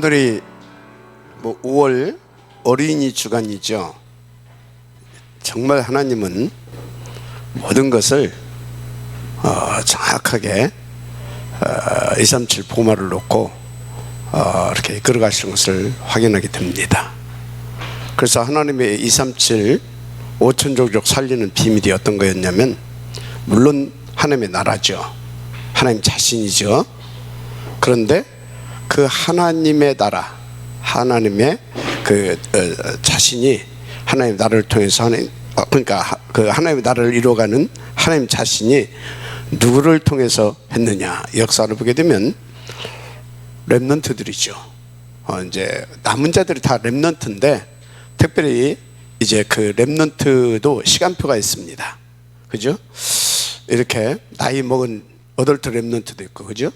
오늘이 5월 어린이 주간이죠. 정말 하나님은 모든 것을 정확하게 237 복음화를 놓고 이렇게 걸어가시는 것을 확인하게 됩니다. 그래서 하나님의 237 5천족족 살리는 비밀이 어떤 거였냐면, 물론 하나님의 나라죠. 하나님 자신이죠. 그런데 그 하나님의 나라, 하나님의 자신이 하나님의 나라를 통해서 그러니까 그 하나님의 나라를 이루어가는 하나님 자신이 누구를 통해서 했느냐, 역사를 보게 되면 렘넌트들이죠. 이제 남은 자들이 다 렘넌트인데, 특별히 이제 그 렘넌트도 시간표가 있습니다. 그죠? 이렇게 나이 먹은 어덜트 렘넌트도 있고, 그죠?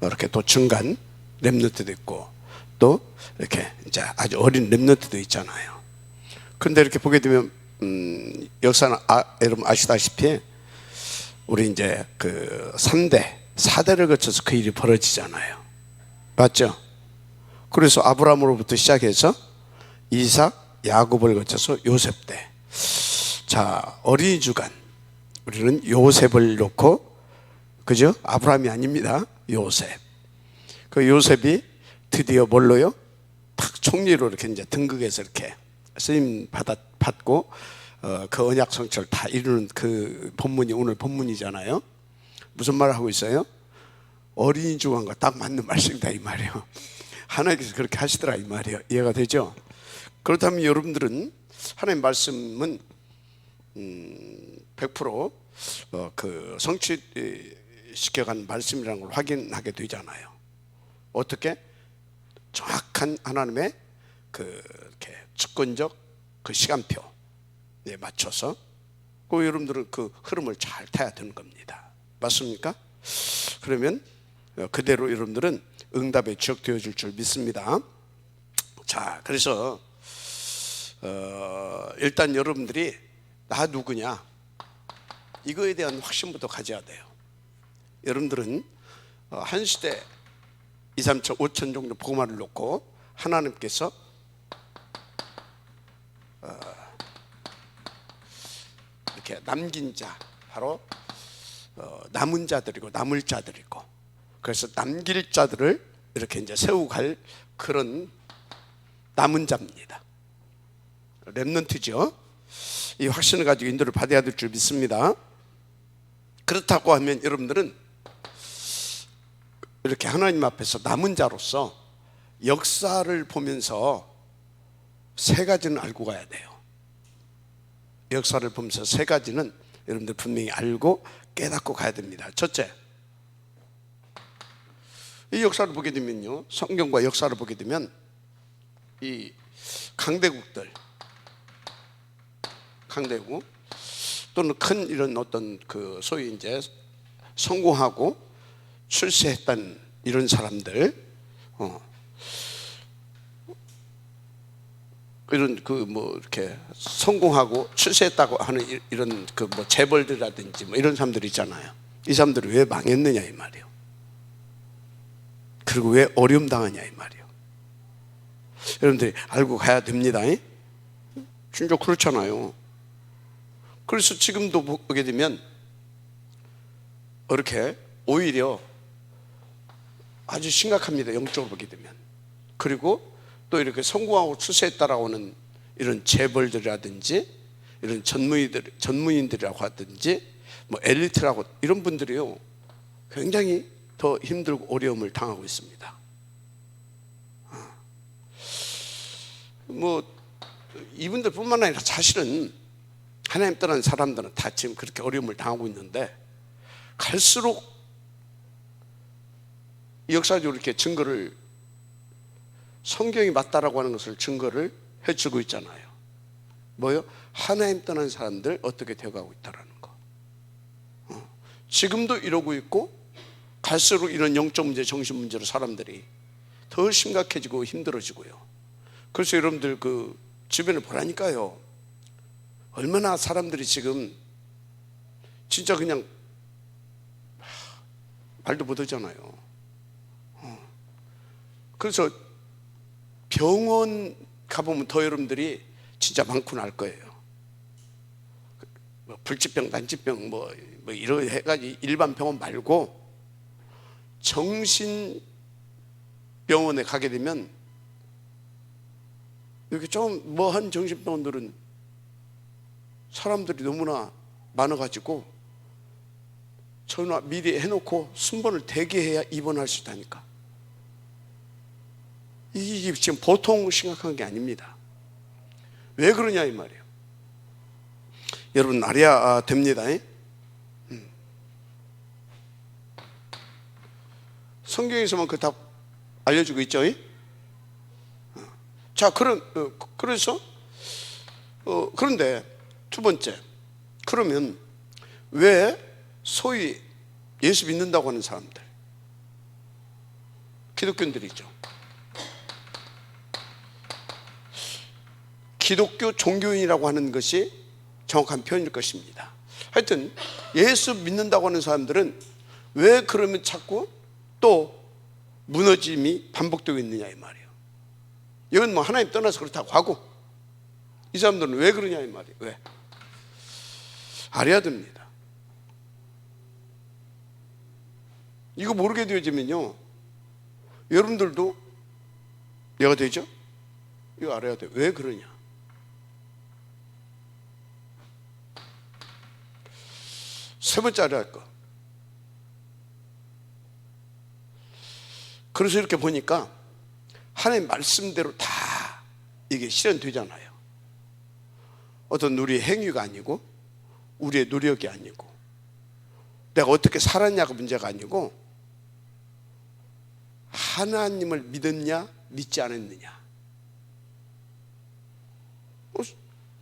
이렇게 또 중간 렘넌트도 있고, 또 이렇게 이제 아주 어린 렘넌트도 있잖아요. 그런데 이렇게 보게 되면 역사는 여러분 아시다시피 우리 이제 그 3대 4대를 거쳐서 그 일이 벌어지잖아요. 맞죠? 그래서 아브라함으로부터 시작해서 이삭, 야곱을 거쳐서 요셉 때. 자, 어린이 주간 우리는 요셉을 놓고, 그죠? 아브라함이 아닙니다. 요셉. 그 요셉이 드디어 뭘로요? 탁 총리로 이렇게 이제 등극해서 이렇게 쓰임 받고 그 언약 성취를 다 이루는 그 본문이 오늘 본문이잖아요. 무슨 말을 하고 있어요? 어린이 주간과 딱 맞는 말씀이다 이 말이에요. 하나님께서 그렇게 하시더라 이 말이에요. 이해가 되죠? 그렇다면 여러분들은 하나님 말씀은 100% 그 성취시켜간 말씀이라는 걸 확인하게 되잖아요. 어떻게? 정확한 하나님의 이렇게 주권적 그 시간표에 맞춰서 여러분들은 그 흐름을 잘 타야 되는 겁니다. 맞습니까? 그러면 그대로 여러분들은 응답에 지역되어질 줄 믿습니다. 자, 그래서 일단 여러분들이 나 누구냐, 이거에 대한 확신부터 가져야 돼요. 여러분들은 한 시대 237 5천 종류 복음화를 놓고 하나님께서 이렇게 남긴 자, 바로 남은 자들이고 남을 자들이고, 그래서 남길 자들을 이렇게 이제 세우고 갈 그런 남은 자입니다. 렘넌트죠. 이 확신을 가지고 인도를 받아야 될 줄 믿습니다. 그렇다고 하면 여러분들은 이렇게 하나님 앞에서 남은 자로서 역사를 보면서 세 가지는 알고 가야 돼요. 역사를 보면서 세 가지는 여러분들 분명히 알고 깨닫고 가야 됩니다. 첫째, 이 역사를 보게 되면요, 성경과 역사를 보게 되면 이 강대국 또는 큰 이런 어떤 그 소위 이제 성공하고 출세했던 이런 사람들, 이런 이렇게 성공하고 출세했다고 하는 이런 재벌들이라든지 이런 사람들 있잖아요. 이 사람들이 왜 망했느냐 이 말이에요. 그리고 왜 어려움 당하냐 이 말이에요. 여러분들이 알고 가야 됩니다. 진짜 그렇잖아요. 그래서 지금도 보게 되면 이렇게 오히려 아주 심각합니다. 영적으로 보게 되면. 그리고 또 이렇게 성공하고 출세했다라고 하는 이런 재벌들이라든지 이런 전문인들이라고 하든지 엘리트라고 이런 분들이요, 굉장히 더 힘들고 어려움을 당하고 있습니다. 이분들뿐만 아니라 사실은 하나님 떠난 사람들은 다 지금 그렇게 어려움을 당하고 있는데, 갈수록 역사적으로 이렇게 증거를, 성경이 맞다라고 하는 것을 증거를 해주고 있잖아요. 뭐요? 하나님 떠난 사람들 어떻게 되어가고 있다라는 거. 지금도 이러고 있고, 갈수록 이런 영적 문제, 정신 문제로 사람들이 더 심각해지고 힘들어지고요. 그래서 여러분들 그 주변을 보라니까요. 얼마나 사람들이 지금 진짜 그냥 말도 못하잖아요. 그래서 병원 가보면 더 여러분들이 진짜 많구나 알 거예요. 뭐 불치병, 난치병 뭐 이런 해가지고 일반 병원 말고 정신병원에 가게 되면 이렇게 좀 뭐한 정신병원들은 사람들이 너무나 많아가지고 전화 미리 해놓고 순번을 대기해야 입원할 수 있다니까. 이게 지금 보통 심각한 게 아닙니다. 왜 그러냐 이 말이에요. 여러분 알아야 됩니다. 성경에서만 그 답 알려주고 있죠. 자, 그래서 그런데 두 번째, 그러면 왜 소위 예수 믿는다고 하는 사람들, 기독교인들이죠. 기독교 종교인이라고 하는 것이 정확한 표현일 것입니다. 하여튼 예수 믿는다고 하는 사람들은 왜 그러면 자꾸 또 무너짐이 반복되고 있느냐 이 말이에요. 이건 뭐 하나님 떠나서 그렇다고 하고, 이 사람들은 왜 그러냐 이 말이에요. 왜? 알아야 됩니다. 이거 모르게 되어지면요, 여러분들도 내가 되죠? 이거 알아야 돼요. 왜 그러냐? 세 번째 알아야 할 거. 그래서 이렇게 보니까 하나님 말씀대로 다 이게 실현되잖아요. 어떤 우리의 행위가 아니고, 우리의 노력이 아니고, 내가 어떻게 살았냐가 문제가 아니고, 하나님을 믿었냐 믿지 않았느냐.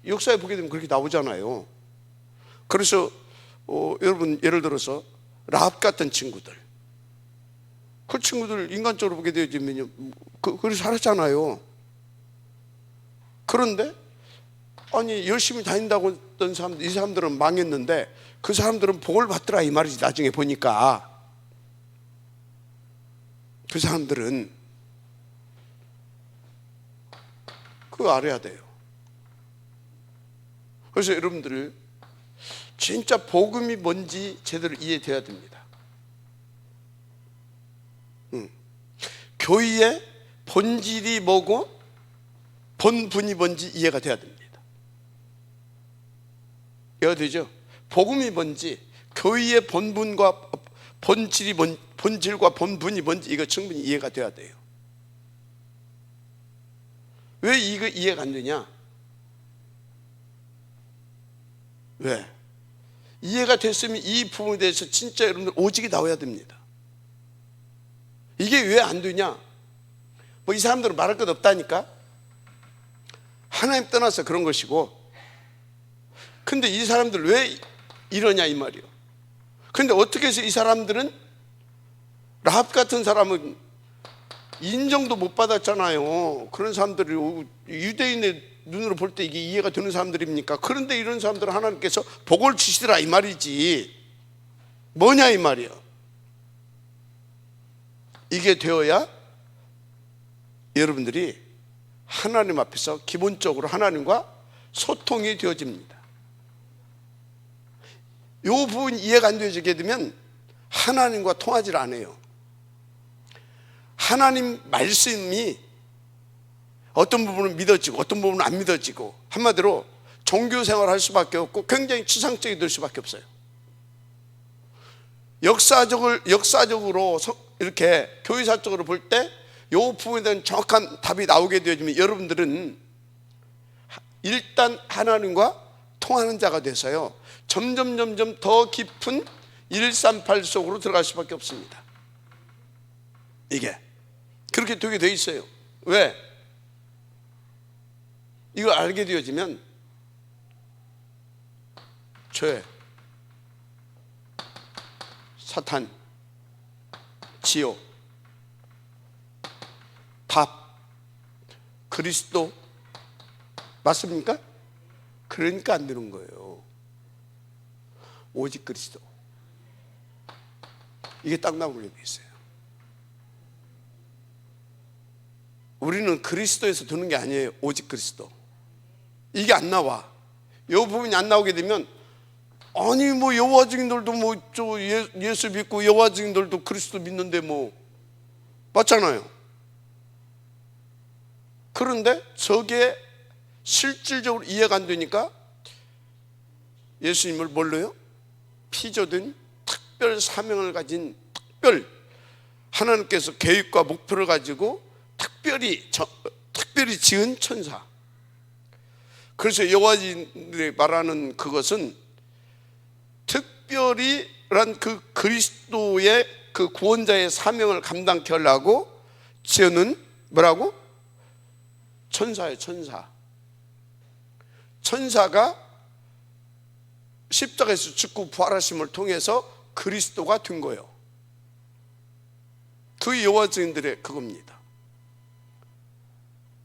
역사에 보게 되면 그렇게 나오잖아요. 그래서 여러분 예를 들어서 라합 같은 친구들, 그 친구들 인간적으로 보게 되어지면요, 그래서 살았잖아요. 그런데 아니 열심히 다닌다고 했던 사람들, 이 사람들은 망했는데 그 사람들은 복을 받더라 이 말이지. 나중에 보니까 그 사람들은 그거 알아야 돼요. 그래서 여러분들 진짜 복음이 뭔지 제대로 이해돼야 됩니다. 교회의 본질이 뭐고 본분이 뭔지 이해가 돼야 됩니다. 이해가 되죠? 복음이 뭔지, 교회의 본분과 본질과 본분이 뭔지 이거 충분히 이해가 돼야 돼요. 왜 이거 이해가 안 되냐? 왜? 이해가 됐으면 이 부분에 대해서 진짜 여러분들 오직이 나와야 됩니다. 이게 왜 안 되냐? 뭐 이 사람들은 말할 것 없다니까? 하나님 떠나서 그런 것이고, 근데 이 사람들 왜 이러냐 이 말이에요. 근데 어떻게 해서 이 사람들은, 라합 같은 사람은 인정도 못 받았잖아요. 그런 사람들이 유대인의 눈으로 볼 때 이게 이해가 되는 사람들입니까? 그런데 이런 사람들은 하나님께서 복을 주시더라 이 말이지. 뭐냐 이 말이에요. 이게 되어야 여러분들이 하나님 앞에서 기본적으로 하나님과 소통이 되어집니다. 이 부분 이해가 안 되어지게 되면 하나님과 통하지 않아요. 하나님 말씀이 어떤 부분은 믿어지고 어떤 부분은 안 믿어지고, 한마디로 종교 생활을 할 수밖에 없고 굉장히 추상적이 될 수밖에 없어요. 역사적으로 이렇게 교회사적으로 볼 때 이 부분에 대한 정확한 답이 나오게 되어지면 여러분들은 일단 하나님과 통하는 자가 돼서요, 점점 더 깊은 138 속으로 들어갈 수밖에 없습니다. 이게 그렇게 되게 돼 있어요. 왜? 이걸 알게 되어지면 죄, 사탄, 지옥, 밥, 그리스도, 맞습니까? 그러니까 안 되는 거예요. 오직 그리스도. 이게 딱 나오게 돼 있어요. 우리는 그리스도에서 두는 게 아니에요. 오직 그리스도. 이게 안 나와. 이 부분이 안 나오게 되면, 아니 뭐 여호와 증인들도 뭐 저 예수 믿고 여호와 증인들도 그리스도 믿는데 뭐 맞잖아요. 그런데 저게 실질적으로 이해가 안 되니까 예수님을 뭘로요? 피조된 특별 사명을 가진 특별, 하나님께서 계획과 목표를 가지고 특별히 지은 천사. 그래서 여호와인들이 말하는 그것은 특별히란 그 그리스도의 그 구원자의 사명을 감당케 하려고 지어는 뭐라고? 천사예요. 천사. 천사가 십자가에서 죽고 부활하심을 통해서 그리스도가 된 거예요. 그 여호와 증인들의 그겁니다.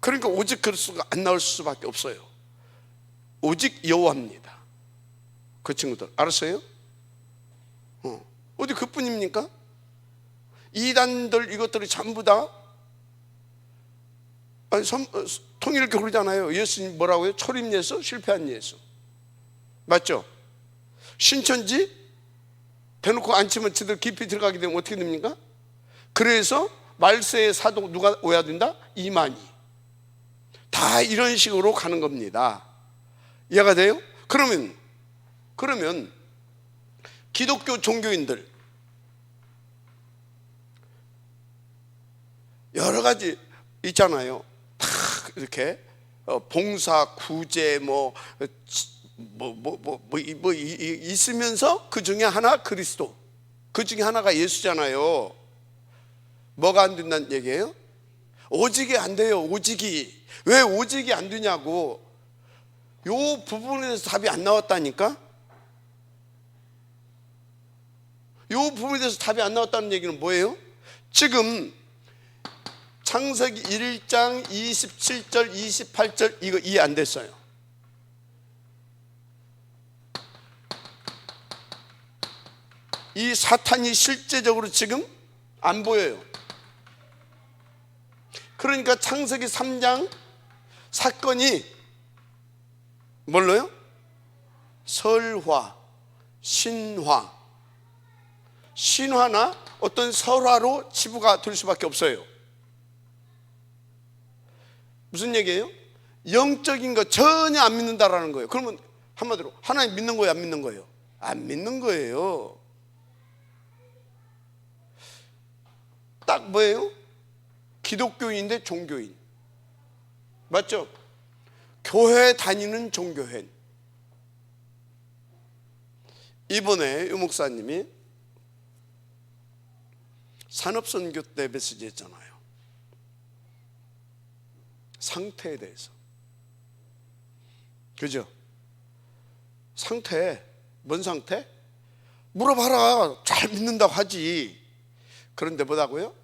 그러니까 오직 그리스도가 안 나올 수밖에 없어요. 오직 여호와입니다. 그 친구들 알았어요? 어디 그뿐입니까? 이단들 이것들이 전부 다 통일을 그러잖아요. 예수님 뭐라고요? 초림 예수, 실패한 예수. 맞죠? 신천지 대놓고 앉히면 저들 깊이 들어가게 되면 어떻게 됩니까? 그래서 말세의 사도 누가 오야 된다? 이만희. 다 이런 식으로 가는 겁니다. 이해가 돼요? 그러면 기독교 종교인들 여러 가지 있잖아요. 다 이렇게 봉사, 구제 있으면서 그 중에 하나 그리스도, 그 중에 하나가 예수잖아요. 뭐가 안 된다는 얘기예요? 오직이 안 돼요. 오직이. 왜 오직이 안 되냐고. 요 부분에 대해서 답이 안 나왔다니까. 요 부분에 대해서 답이 안 나왔다는 얘기는 뭐예요? 지금 창세기 1장 27절 28절 이거 이해 안 됐어요. 이 사탄이 실제적으로 지금 안 보여요. 그러니까 창세기 3장 사건이 뭘로요? 설화, 신화나 어떤 설화로 치부가 될 수밖에 없어요. 무슨 얘기예요? 영적인 거 전혀 안 믿는다라는 거예요. 그러면 한마디로 하나님 믿는 거예요, 안 믿는 거예요? 안 믿는 거예요. 딱 뭐예요? 기독교인인데 종교인. 맞죠? 교회 다니는 종교인. 이번에 유 목사님이 산업선교 때 메시지 했잖아요. 상태에 대해서. 그죠? 상태, 뭔 상태? 물어봐라. 잘 믿는다고 하지. 그런데 뭐라고요?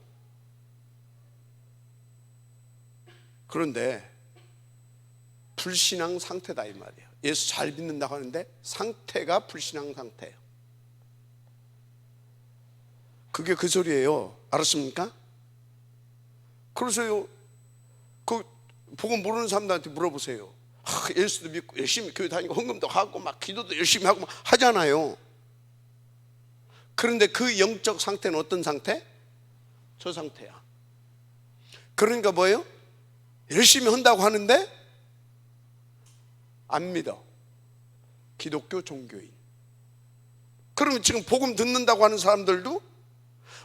그런데 불신앙 상태다 이 말이에요. 예수 잘 믿는다고 하는데 상태가 불신앙 상태예요. 그게 그 소리예요. 알았습니까? 그래서요, 그 복음 모르는 사람들한테 물어보세요. 예수도 믿고 열심히 교회 다니고 헌금도 하고 막 기도도 열심히 하고 막 하잖아요. 그런데 그 영적 상태는 어떤 상태? 저 상태야. 그러니까 뭐예요? 열심히 한다고 하는데 안 믿어. 기독교 종교인. 그러면 지금 복음 듣는다고 하는 사람들도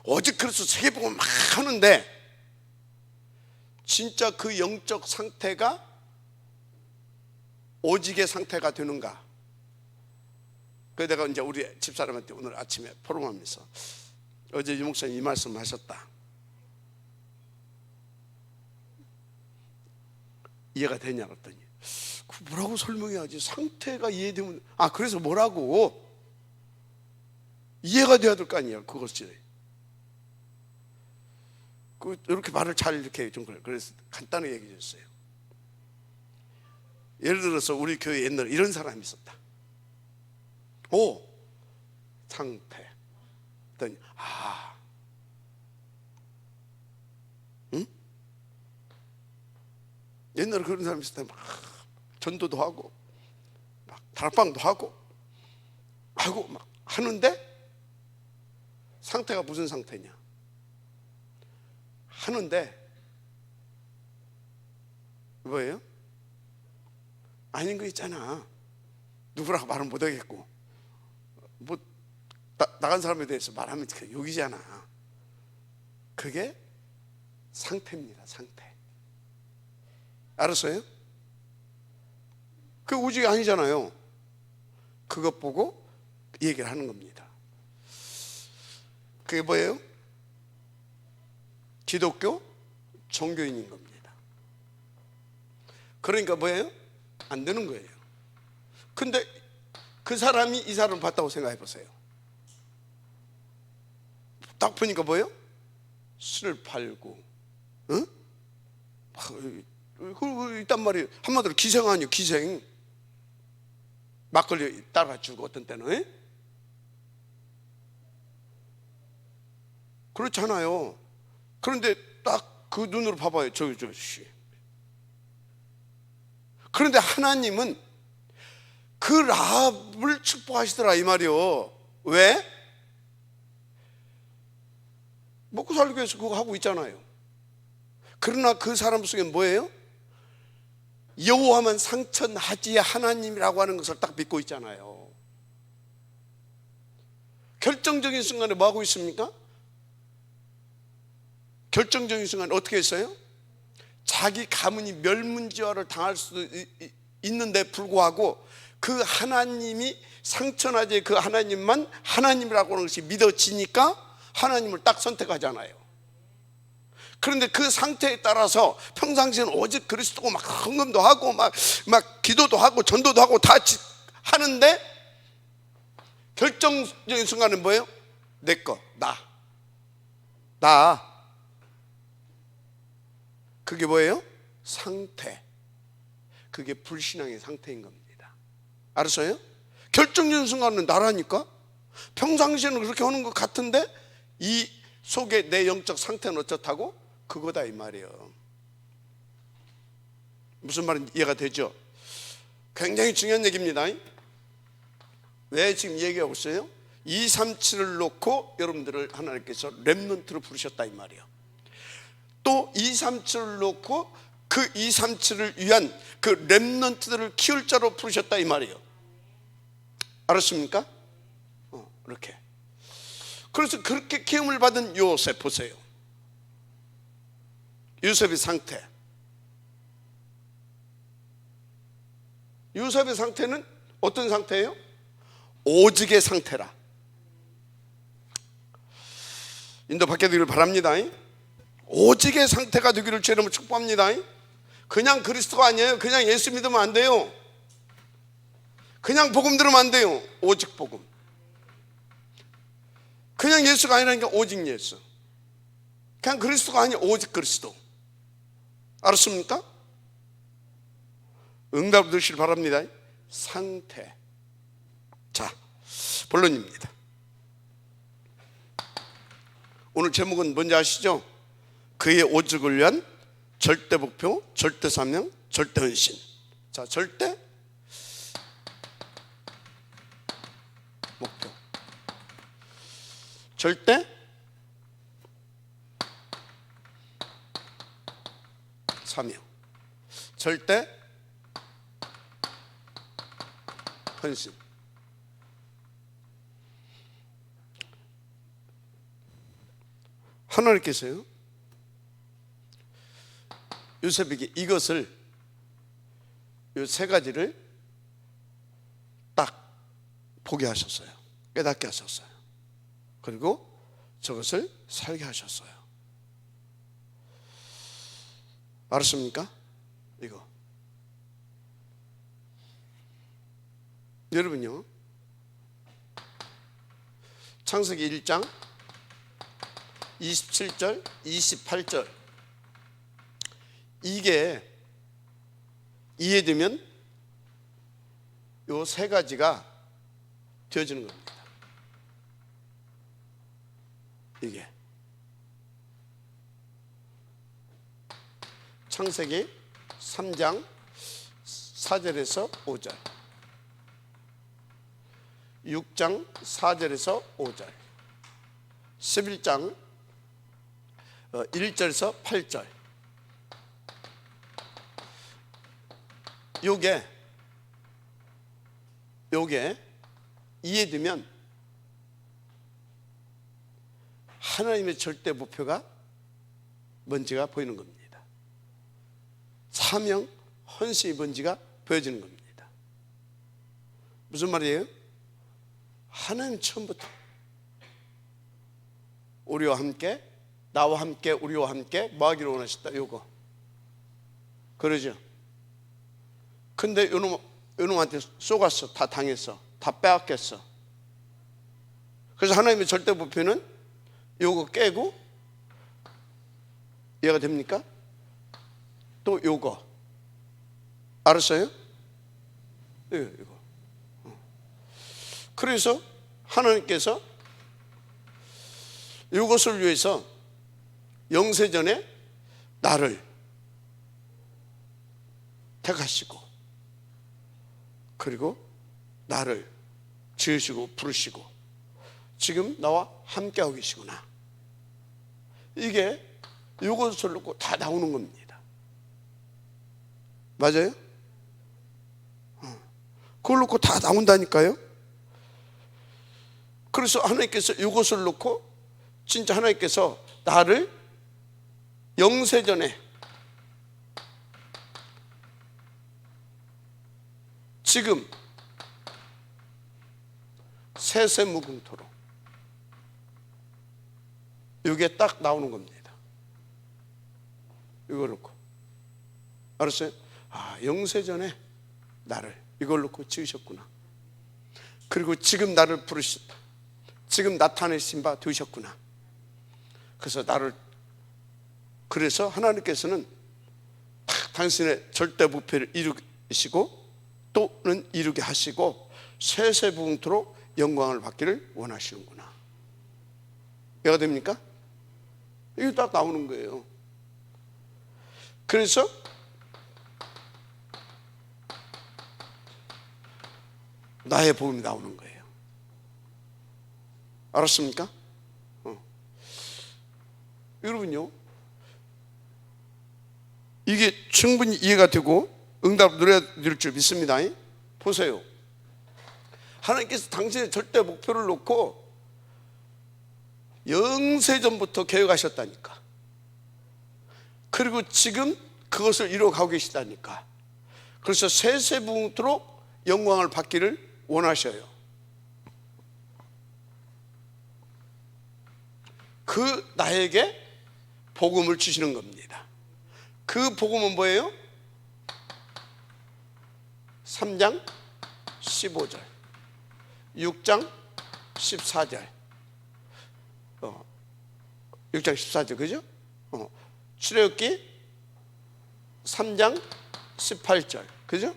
오직 그리스도 세계복음 막 하는데 진짜 그 영적 상태가 오직의 상태가 되는가? 그래서 내가 이제 우리 집사람한테 오늘 아침에 포럼하면서 어제 유 목사님 이 말씀 하셨다. 이해가 되냐 그랬더니 뭐라고 설명해야지 상태가 이해되면 그래서 뭐라고 이해가 돼야 될 거 아니야 그것이. 이렇게 말을 잘 이렇게 좀 그래서 간단하게 얘기해 줬어요. 예를 들어서 우리 교회 옛날에 이런 사람이 있었다. 상태. 그랬더니 응? 옛날에 그런 사람이 있을 때 막 전도도 하고 막 다락방도 하고 막 하는데 상태가 무슨 상태냐? 하는데 뭐예요? 아닌 거 있잖아. 누구라고 말은 못하겠고 뭐 나간 사람에 대해서 말하면 그 욕이잖아. 그게 상태입니다. 상태. 알았어요? 그 오직이 아니잖아요. 그것 보고 얘기를 하는 겁니다. 그게 뭐예요? 기독교 종교인인 겁니다. 그러니까 뭐예요? 안 되는 거예요. 근데 그 사람이 이 사람을 봤다고 생각해 보세요. 딱 보니까 뭐예요? 술을 팔고, 응? 있단 말이에요. 한마디로 기생 아니에요, 기생. 막걸리 따라주고 어떤 때는, 에? 그렇잖아요. 그런데 딱 그 눈으로 봐봐요. 저씨. 그런데 하나님은 그 라합을 축복하시더라 이 말이요. 왜? 먹고 살기 위해서 그거 하고 있잖아요. 그러나 그 사람 속에 뭐예요? 여호와만 상천하지 하나님이라고 하는 것을 딱 믿고 있잖아요. 결정적인 순간에 뭐 하고 있습니까? 결정적인 순간에 어떻게 했어요? 자기 가문이 멸문지화를 당할 수도 있는데 불구하고 그 하나님이 상천하지 그 하나님만 하나님이라고 하는 것이 믿어지니까 하나님을 딱 선택하잖아요. 그런데 그 상태에 따라서 평상시에는 오직 그리스도고 막 헌금도 하고 막 기도도 하고 전도도 하고 다 하는데 결정적인 순간은 뭐예요? 내 거, 나. 그게 뭐예요? 상태. 그게 불신앙의 상태인 겁니다. 알았어요? 결정적인 순간은 나라니까. 평상시에는 그렇게 하는 것 같은데 이 속에 내 영적 상태는 어떻다고? 그거다 이 말이에요. 무슨 말인지 이해가 되죠? 굉장히 중요한 얘기입니다. 왜 지금 얘기하고 있어요? 237을 놓고 여러분들을 하나님께서 렘넌트로 부르셨다 이 말이에요. 또 237을 놓고 그 237을 위한 그 렘넌트들을 키울 자로 부르셨다 이 말이에요. 알았습니까? 이렇게. 그래서 그렇게 키움을 받은 요셉 보세요. 요셉의 상태. 요셉의 상태는 어떤 상태예요? 오직의 상태라. 인도 받게 되기를 바랍니다. 오직의 상태가 되기를 주 이름으로 축복합니다. 그냥 그리스도가 아니에요. 그냥 예수 믿으면 안 돼요. 그냥 복음 들으면 안 돼요. 오직 복음. 그냥 예수가 아니라니까 오직 예수. 그냥 그리스도가 아니에요. 오직 그리스도. 알았습니까? 응답 드시길 바랍니다. 상태. 자, 본론입니다. 오늘 제목은 뭔지 아시죠? 그의 오직을 위한 절대 목표, 절대 사명, 절대 헌신. 자, 절대 목표, 절대 사명, 절대 헌신. 하나님께서요 요셉에게 이것을 이 세 가지를 딱 보게 하셨어요. 깨닫게 하셨어요. 그리고 저것을 살게 하셨어요. 알았습니까? 이거 여러분요 창세기 1장 27절 28절 이게 이해되면 요 세 가지가 되어지는 겁니다. 이게 창세기 3장 4절에서 5절, 6장 4절에서 5절, 11장 1절에서 8절. 요게 이해되면 하나님의 절대 목표가 뭔지가 보이는 겁니다. 사명, 헌신이 뭔지가 보여지는 겁니다. 무슨 말이에요? 하나님 처음부터 우리와 함께, 나와 함께, 우리와 함께 뭐 하기를 원하셨다, 요거. 그러죠? 근데 요놈한테 쏘갔어. 다 당했어. 다 빼앗겼어. 그래서 하나님의 절대 목표는 요거 깨고, 이해가 됩니까? 또 요거. 알았어요? 이거. 그래서 하나님께서 이것을 위해서 영세전에 나를 택하시고, 그리고 나를 지으시고 부르시고 지금 나와 함께하고 계시구나. 이게 이것을 놓고 다 나오는 겁니다. 맞아요? 그걸 놓고 다 나온다니까요. 그래서 하나님께서 이것을 놓고 진짜 하나님께서 나를 영세전에 지금 세세무궁토로 이게 딱 나오는 겁니다. 이걸 놓고. 알았어요? 아, 영세전에 나를 이걸 놓고 지으셨구나. 그리고 지금 나를 부르셨다. 지금 나타내신 바 되셨구나. 그래서 나를, 그래서 하나님께서는 당신의 절대 목표를 이루시고 또는 이루게 하시고 세세무궁토록 영광을 받기를 원하시는구나. 이해가 됩니까? 이게 딱 나오는 거예요. 그래서 나의 복음이 나오는 거예요. 알았습니까? 여러분요, 이게 충분히 이해가 되고 응답 누려드릴 줄 믿습니다. 보세요. 하나님께서 당신의 절대 목표를 놓고 영세전부터 계획하셨다니까. 그리고 지금 그것을 이루어가고 계시다니까. 그래서 세세무궁토록 영광을 받기를 원하셔요. 그 나에게 복음을 주시는 겁니다. 그 복음은 뭐예요? 3장 15절, 6장 14절, 6장 14절, 그죠? 출애굽기 3장 18절, 그죠?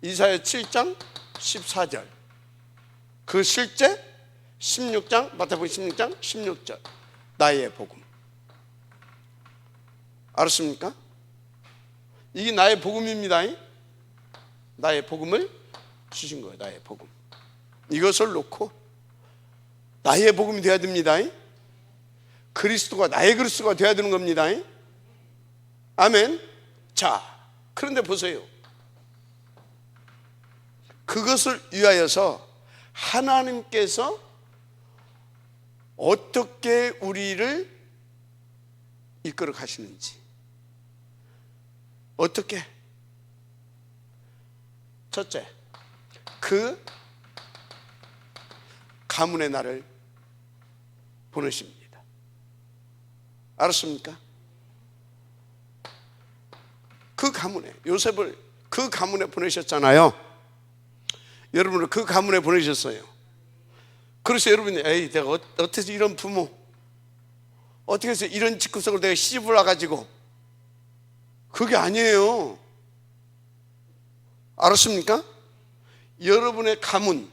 이사야 7장 14절, 그 실제 16장, 마태복음 16장 16절, 나의 복음. 알았습니까? 이게 나의 복음입니다. 나의 복음을 주신 거예요. 나의 복음. 이것을 놓고 나의 복음이 되어야 됩니다. 그리스도가 나의 그리스도가 되어야 되는 겁니다. 아멘. 자, 그런데 보세요. 그것을 위하여서 하나님께서 어떻게 우리를 이끌어 가시는지, 어떻게? 첫째, 그 가문의 나를 보내십니다. 알았습니까? 그 가문에, 요셉을 그 가문에 보내셨잖아요. 여러분을 그 가문에 보내셨어요. 그래서 여러분이, 에이, 내가 어떻게 이런 부모, 어떻게 해서 이런 집구석을 내가 시집을 와가지고, 그게 아니에요. 알았습니까? 여러분의 가문,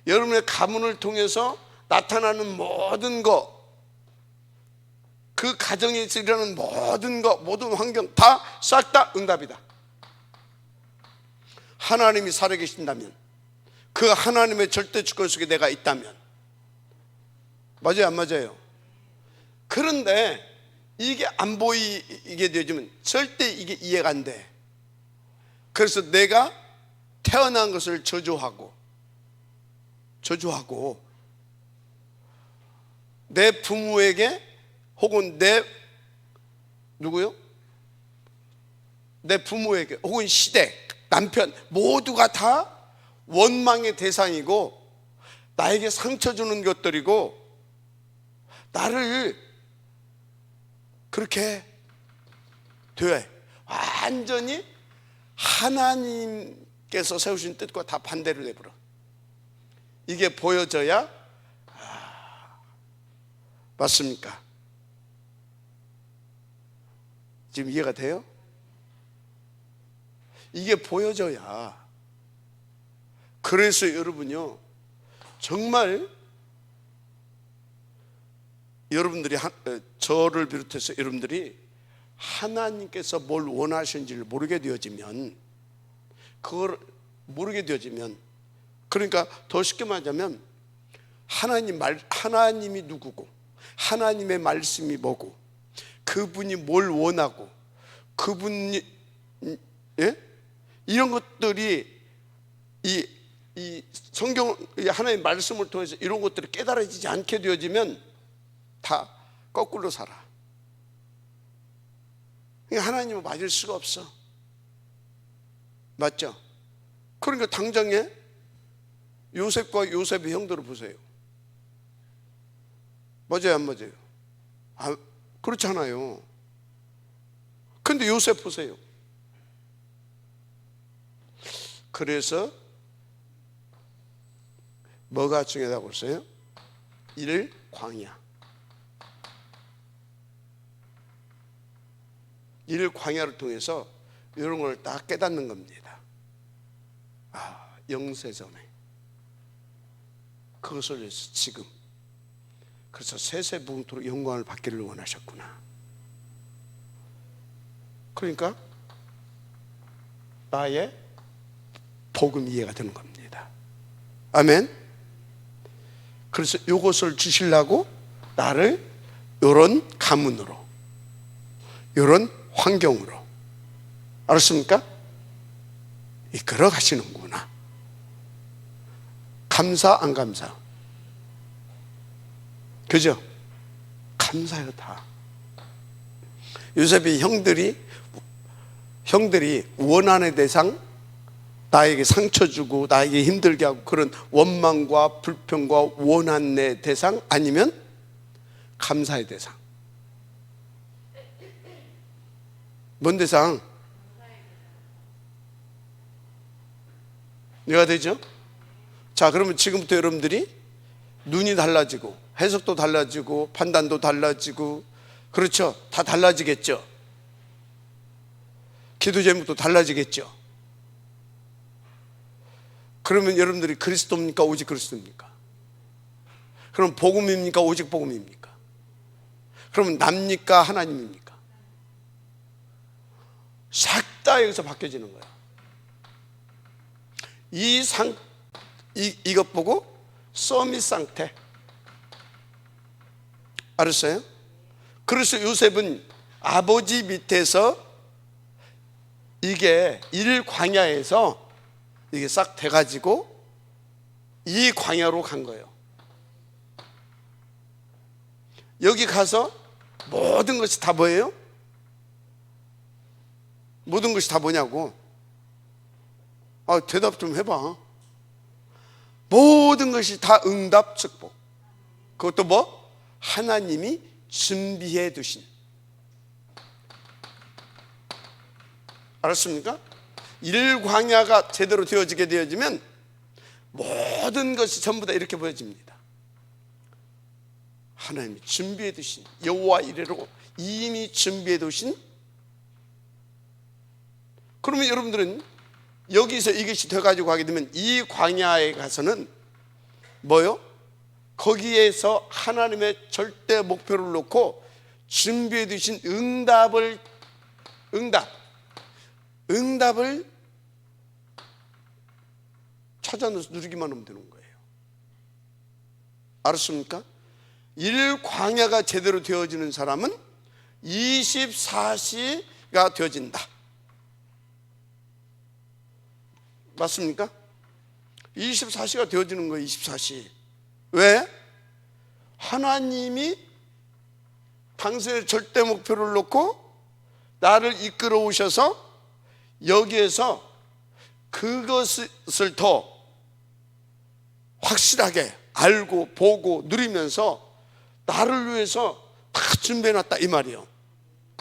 여러분의 가문을 통해서 나타나는 모든 것, 그 가정에서 일어나는 모든 것, 모든 환경 다 싹 다 응답이다. 하나님이 살아계신다면, 그 하나님의 절대 주권 속에 내가 있다면. 맞아요, 안 맞아요? 그런데 이게 안 보이게 되어지면 절대 이게 이해가 안 돼. 그래서 내가 태어난 것을 저주하고 내 부모에게 혹은 내 부모에게 혹은 시댁, 남편 모두가 다 원망의 대상이고 나에게 상처 주는 것들이고 나를 그렇게 돼. 완전히 하나님께서 세우신 뜻과 다 반대로 돼버려. 이게 보여져야 맞습니까? 지금 이해가 돼요? 이게 보여져야. 그래서 여러분요, 정말 여러분들이 저를 비롯해서 여러분들이 하나님께서 뭘 원하시는지를 모르게 되어지면, 그걸 모르게 되어지면, 그러니까 더 쉽게 말하자면 하나님이 누구고 하나님의 말씀이 뭐고 그분이 뭘 원하고 그분이 이런 것들이 이 성경, 하나님의 말씀을 통해서 이런 것들이 깨달아지지 않게 되어지면 다 거꾸로 살아. 하나님은 맞을 수가 없어. 맞죠? 그러니까 당장에 요셉과 요셉의 형들을 보세요. 맞아요, 안 맞아요? 그렇잖아요. 근데 요셉 보세요. 그래서 뭐가 중요하다고 그랬어요? 이를 광야. 이를 광야를 통해서 이런 걸 딱 깨닫는 겁니다. 영세전에 그것을 위해서 지금, 그래서 세세무궁토록 영광을 받기를 원하셨구나. 그러니까 나의 복음 이해가 되는 겁니다. 아멘. 그래서 이것을 주시려고 나를 이런 가문으로, 이런 환경으로, 알았습니까? 이끌어 가시는구나. 감사 안 감사? 그죠? 감사해요. 다 요셉의 형들이 원한의 대상, 나에게 상처 주고 나에게 힘들게 하고 그런 원망과 불평과 원한의 대상, 아니면 감사의 대상. 뭔 대상? 내가 되죠? 자, 그러면 지금부터 여러분들이 눈이 달라지고 해석도 달라지고 판단도 달라지고, 그렇죠? 다 달라지겠죠? 기도 제목도 달라지겠죠? 그러면 여러분들이 그리스도입니까? 오직 그리스도입니까? 그럼 복음입니까? 오직 복음입니까? 그러면 납니까? 하나님입니까? 싹 다 여기서 바뀌어지는 거예요. 이것 보고 서밋 상태. 알았어요? 그래서 요셉은 아버지 밑에서 이게 일 광야에서 이게 싹 돼가지고 이 광야로 간 거예요. 여기 가서 모든 것이 다 뭐예요? 모든 것이 다 뭐냐고. 대답 좀 해봐. 모든 것이 다 응답 축복. 그것도 뭐? 하나님이 준비해 두신. 알았습니까? 일광야가 제대로 되어지면 모든 것이 전부 다 이렇게 보여집니다. 하나님이 준비해 두신, 여호와 이레로 이미 준비해 두신. 그러면 여러분들은 여기서 이것이 돼가지고 가게 되면 이 광야에 가서는 뭐요? 거기에서 하나님의 절대 목표를 놓고 준비해 두신 응답을 찾아 누리기만 하면 되는 거예요. 알았습니까? 일광야가 제대로 되어지는 사람은 24시가 되어진다. 맞습니까? 24시가 되어지는 거예요. 24시. 왜? 하나님이 당신의 절대 목표를 놓고 나를 이끌어 오셔서 여기에서 그것을 더 확실하게 알고 보고 누리면서 나를 위해서 다 준비해놨다 이 말이에요.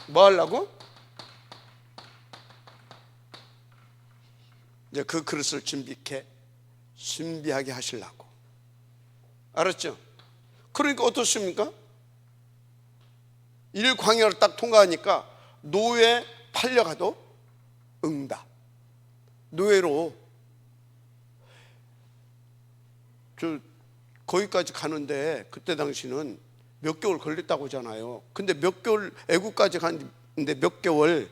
뭐 하려고? 이제 그 그릇을 준비하게 하시려고. 알았죠? 그러니까 어떻습니까? 일광야를 딱 통과하니까 노예 팔려가도 응답. 노예로 거기까지 가는데 그때 당시는 몇 개월 걸렸다고 하잖아요. 근데 몇 개월 애국까지 갔는데 몇 개월.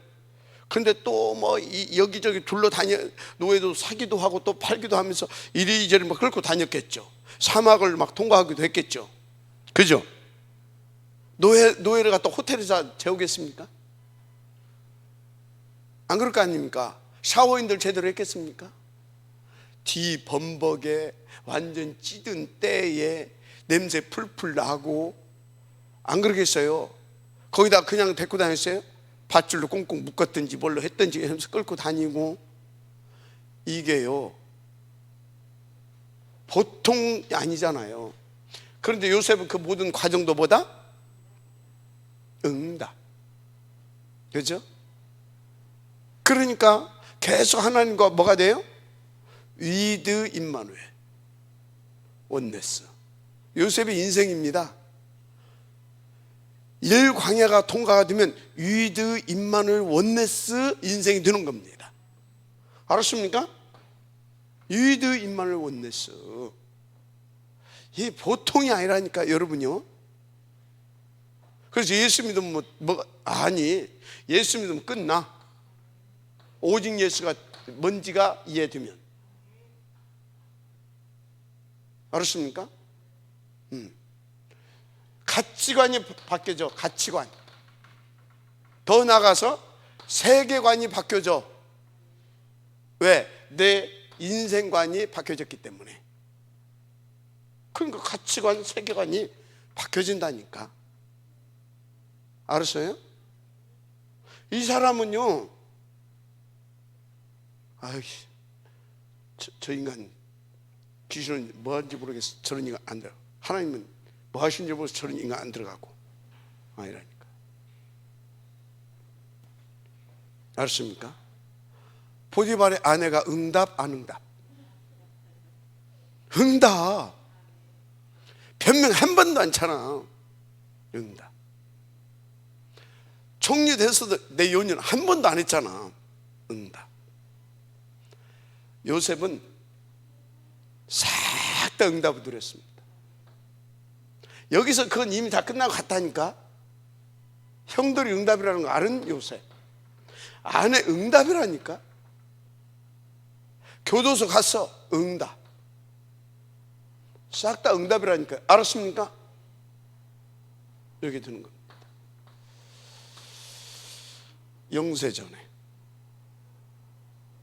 근데 또 뭐 여기저기 둘러다녀 노예도 사기도 하고 또 팔기도 하면서 이리저리 막 끌고 다녔겠죠. 사막을 막 통과하기도 했겠죠. 그죠? 노예를 갖다 호텔에서 재우겠습니까? 안 그럴 거 아닙니까? 샤워인들 제대로 했겠습니까? 뒤 범벅에 완전 찌든 때에 냄새 풀풀 나고 안 그러겠어요? 거기다 그냥 데리고 다녔어요? 밧줄로 꽁꽁 묶었든지 뭘로 했든지 하면서 끌고 다니고. 이게요 보통이 아니잖아요. 그런데 요셉은 그 모든 과정도 보다 응답. 그죠? 그러니까 계속 하나님과 뭐가 돼요? 위드 임마누엘 원네스. 요셉의 인생입니다. 일광야가 통과가 되면 위드 임마누엘 원네스 인생이 되는 겁니다. 알았습니까? 위드 임마누엘 원네스. 이게 보통이 아니라니까 여러분요. 그래서 예수 믿으면 아니 예수 믿으면 끝나. 오직 예수가 뭔지가 이해되면. 알았습니까? 가치관이 바뀌어져. 가치관. 더 나아가서 세계관이 바뀌어져. 왜? 내 인생관이 바뀌어졌기 때문에. 그러니까 가치관, 세계관이 바뀌어진다니까. 알았어요? 이 사람은요, 아유, 저 인간 귀신은 뭐 하는지 모르겠어. 저런 인간 안 들어. 하나님은 뭐 하시는지 모르겠어. 저런 인간 안 들어가고. 아니라니까. 알았습니까? 보디발의 아내가 응답 안 응답? 응답. 변명 한 번도 안 차나. 응답. 총리됐어도 내 연연 한 번도 안 했잖아. 응답. 요셉은 싹 다 응답을 드렸습니다. 여기서 그건 이미 다 끝나고 갔다니까. 형들이 응답이라는 거 아는 요셉. 아내 응답이라니까. 교도소 갔어. 응답. 싹 다 응답이라니까. 알았습니까? 이렇게 되는 겁니다. 영세전에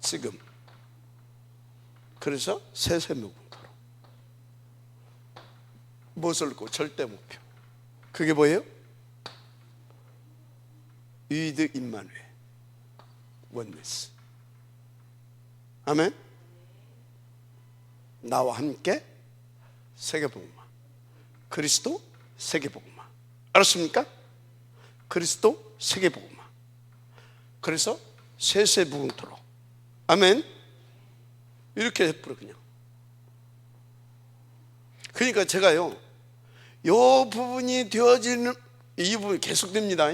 지금. 그래서 세세무궁토로 무엇을 놓고 절대 목표. 그게 뭐예요? 위드 임마누엘 원네스. 아멘. 나와 함께 세계복음화. 그리스도 세계복음화. 알았습니까? 그리스도 세계복음화. 그래서 세세무궁토로. 아멘. 이렇게 해버려 그냥. 그러니까 제가요, 요 부분이 되어지는 이 부분이 계속됩니다.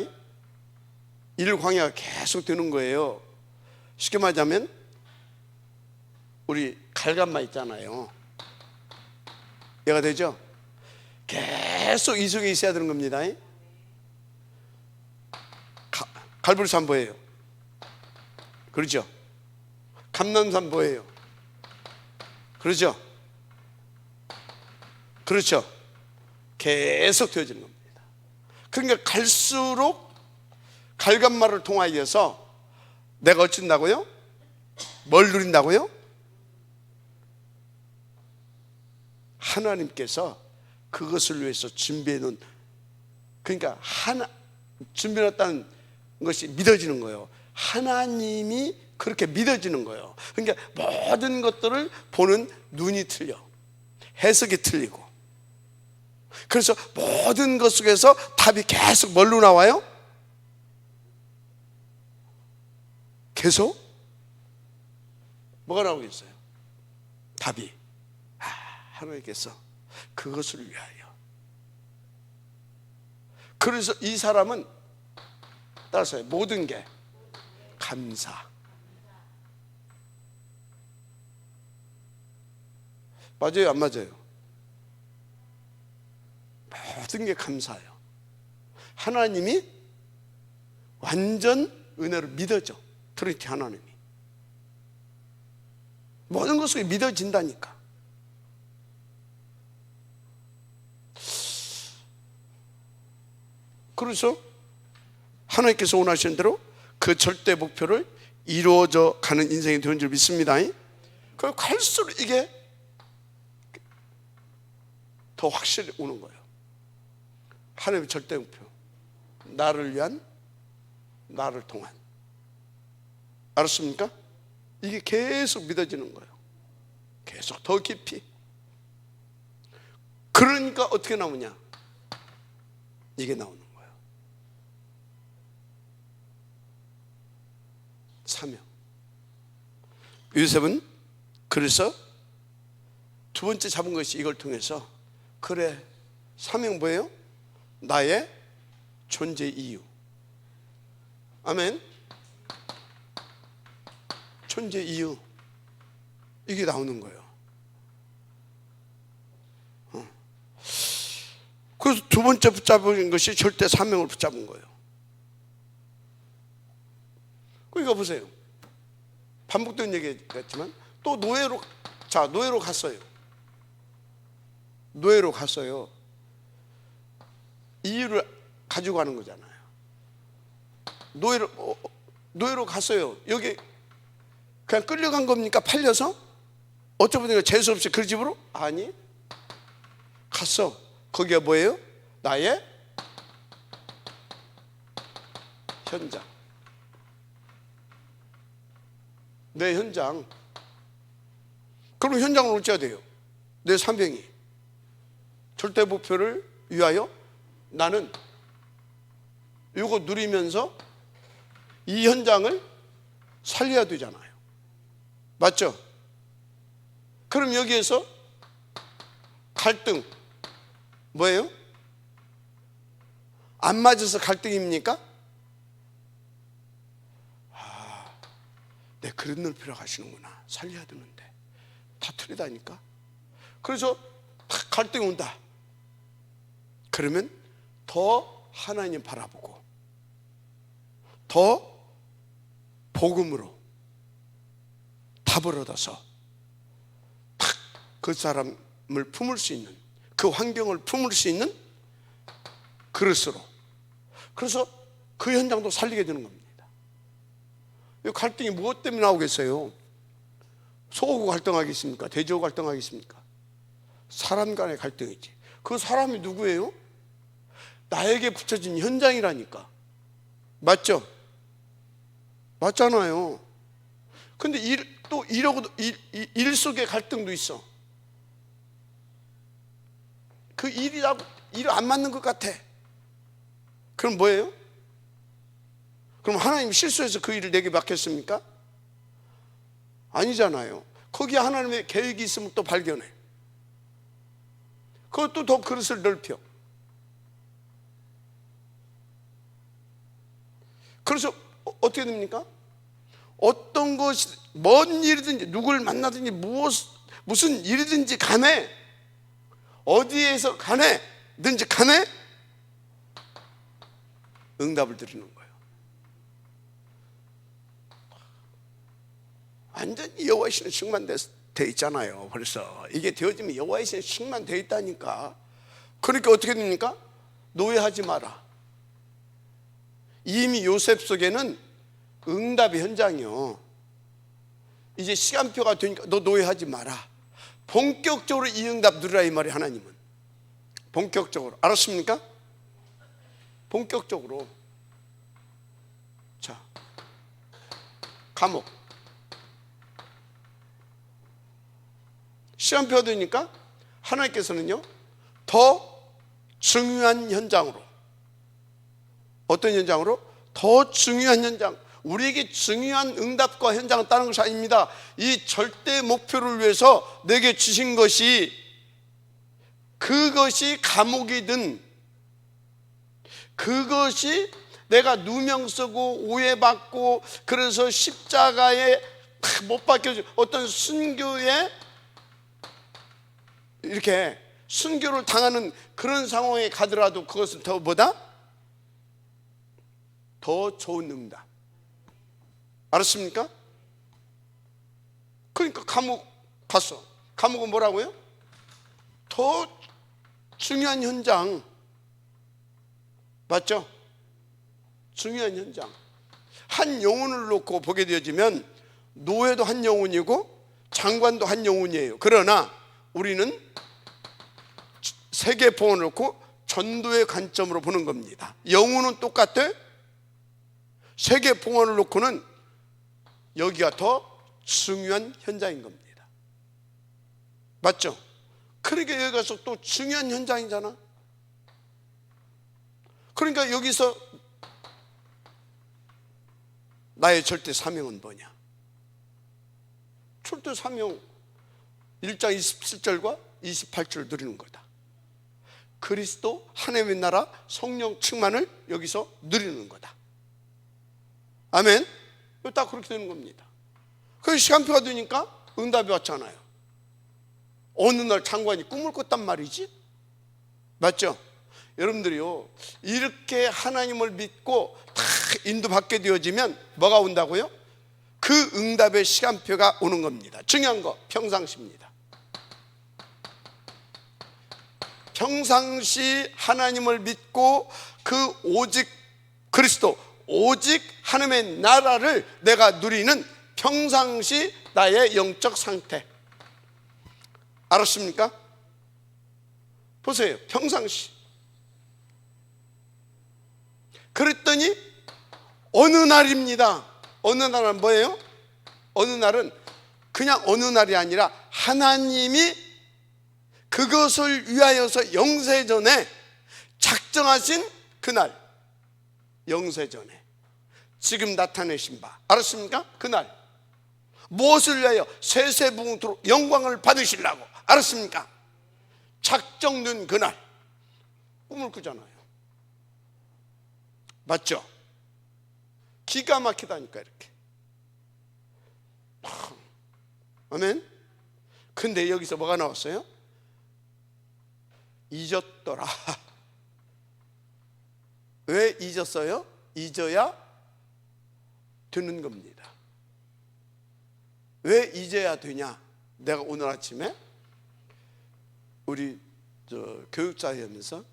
일광야가 계속 되는 거예요. 쉽게 말하자면 우리 갈감마 있잖아요. 얘가 되죠? 계속 이 속에 있어야 되는 겁니다. 갈보리산 뭐예요? 그렇죠? 감람산 뭐예요? 그렇죠? 그렇죠? 계속 되어지는 겁니다. 그러니까 갈수록 갈감말을 통하여서 내가 어쩐다고요? 뭘 누린다고요? 하나님께서 그것을 위해서 준비해 놓은, 그러니까 준비해 놨다는 것이 믿어지는 거예요. 하나님이 그렇게 믿어지는 거예요. 그러니까 모든 것들을 보는 눈이 틀려, 해석이 틀리고, 그래서 모든 것 속에서 답이 계속 뭘로 나와요? 계속 뭐가 나오고 있어요? 답이 하나님께서 그것을 위하여. 그래서 이 사람은 따라서 모든 게 감사. 맞아요, 안 맞아요? 모든 게 감사해요. 하나님이 완전 은혜로 믿어져. 트리니티 하나님이 모든 것이 믿어진다니까. 그래서 하나님께서 원하시는 대로 그 절대 목표를 이루어져 가는 인생이 되는 줄 믿습니다. 그리고 갈수록 이게 더 확실히 오는 거예요. 하나님의 절대 목표, 나를 위한, 나를 통한. 알았습니까? 이게 계속 믿어지는 거예요. 계속 더 깊이. 그러니까 어떻게 나오냐? 이게 나오는 거예요. 사명. 요셉은 그래서 두 번째 잡은 것이 이걸 통해서, 그래, 사명 뭐예요? 나의 존재 이유. 아멘. 존재 이유, 이게 나오는 거예요. 그래서 두 번째 붙잡은 것이 절대 사명을 붙잡은 거예요. 그러니까 보세요, 반복된 얘기겠지만 또 노예로 갔어요. 노예로 갔어요. 이유를 가지고 가는 거잖아요. 노예로 갔어요. 여기 그냥 끌려간 겁니까? 팔려서? 어쩌면 재수없이 그 집으로? 아니, 갔어. 거기가 뭐예요? 나의 현장. 내 현장. 그럼 현장을 어찌해야 돼요? 내 사명이 절대 목표를 위하여 나는 이거 누리면서 이 현장을 살려야 되잖아요. 맞죠? 그럼 여기에서 갈등 뭐예요? 안 맞아서 갈등입니까? 내 그릇 넓히러 가시는구나. 살려야 되는데 다 틀리다니까. 그래서 갈등이 온다. 그러면 더 하나님 바라보고 더 복음으로 답을 얻어서 딱 그 사람을 품을 수 있는, 그 환경을 품을 수 있는 그릇으로. 그래서 그 현장도 살리게 되는 겁니다. 이 갈등이 무엇 때문에 나오겠어요? 소하고 갈등하겠습니까? 돼지하고 갈등하겠습니까? 사람 간의 갈등이지. 그 사람이 누구예요? 나에게 붙여진 현장이라니까. 맞죠? 맞잖아요. 근데 또 이러고도 일 속에 갈등도 있어. 그 일이라고 일 안 맞는 것 같아. 그럼 뭐예요? 그럼 하나님 실수해서 그 일을 내게 맡겼습니까? 아니잖아요. 거기에 하나님의 계획이 있으면 또 발견해. 그것도 더 그릇을 넓혀. 그래서 어떻게 됩니까? 어떤 것이, 뭔 일이든지, 누구를 만나든지, 무슨 일이든지 간에, 어디에서 간에든지 간에 응답을 드리는 거예요. 완전히 여호와의 신에 충만돼 있잖아요. 벌써 이게 되어지면 여호와의 신에 충만돼 있다니까. 그러니까 어떻게 됩니까? 노예하지 마라. 이미 요셉 속에는 응답의 현장이요. 이제 시간표가 되니까 너 노예하지 마라. 본격적으로 이 응답 누리라 이 말이 하나님은. 본격적으로. 알았습니까? 본격적으로. 자, 감옥. 시간표가 되니까 하나님께서는요 더 중요한 현장으로, 어떤 현장으로? 더 중요한 현장, 우리에게 중요한 응답과 현장을 따는 것이 아닙니다. 이 절대 목표를 위해서 내게 주신 것이, 그것이 감옥이든 그것이 내가 누명 쓰고 오해받고 그래서 십자가에 못 박혀진 어떤 순교에 이렇게 순교를 당하는 그런 상황에 가더라도 그것은 더 뭐다? 더 좋은 응답. 알았습니까? 그러니까 감옥 갔어. 감옥은 뭐라고요? 더 중요한 현장. 맞죠? 중요한 현장. 한 영혼을 놓고 보게 되어지면 노예도 한 영혼이고 장관도 한 영혼이에요. 그러나 우리는 세계 보험을 놓고 전도의 관점으로 보는 겁니다. 영혼은 똑같아. 세계 봉헌을 놓고는 여기가 더 중요한 현장인 겁니다. 맞죠? 그러니까 여기 가서 또 중요한 현장이잖아. 그러니까 여기서 나의 절대 사명은 뭐냐? 절대 사명 1장 27절과 28절을 누리는 거다. 그리스도 하나님의 나라 성령 충만을 여기서 누리는 거다. 아멘. 딱 그렇게 되는 겁니다. 그 시간표가 되니까 응답이 왔잖아요. 어느 날 장관이 꿈을 꿨단 말이지. 맞죠? 여러분들이요 이렇게 하나님을 믿고 다 인도받게 되어지면 뭐가 온다고요? 그 응답의 시간표가 오는 겁니다. 중요한 거 평상시입니다. 평상시 하나님을 믿고 그 오직 그리스도, 오직 하나님의 나라를 내가 누리는 평상시 나의 영적 상태. 알았습니까? 보세요. 평상시. 그랬더니 어느 날입니다. 어느 날은 뭐예요? 어느 날은 그냥 어느 날이 아니라 하나님이 그것을 위하여서 영세전에 작정하신 그날, 영세전에 지금 나타내신 바, 알았습니까? 그날 무엇을 위하여? 세세붕토록 영광을 받으시려고, 알았습니까? 작정된 그날 꿈을 꾸잖아요. 맞죠? 기가 막히다니까 이렇게. 아멘. 근데 여기서 뭐가 나왔어요? 잊었더라. 왜 잊었어요? 잊어야 되는 겁니다. 왜 잊어야 되냐? 내가 오늘 아침에 우리 교육자회 하면서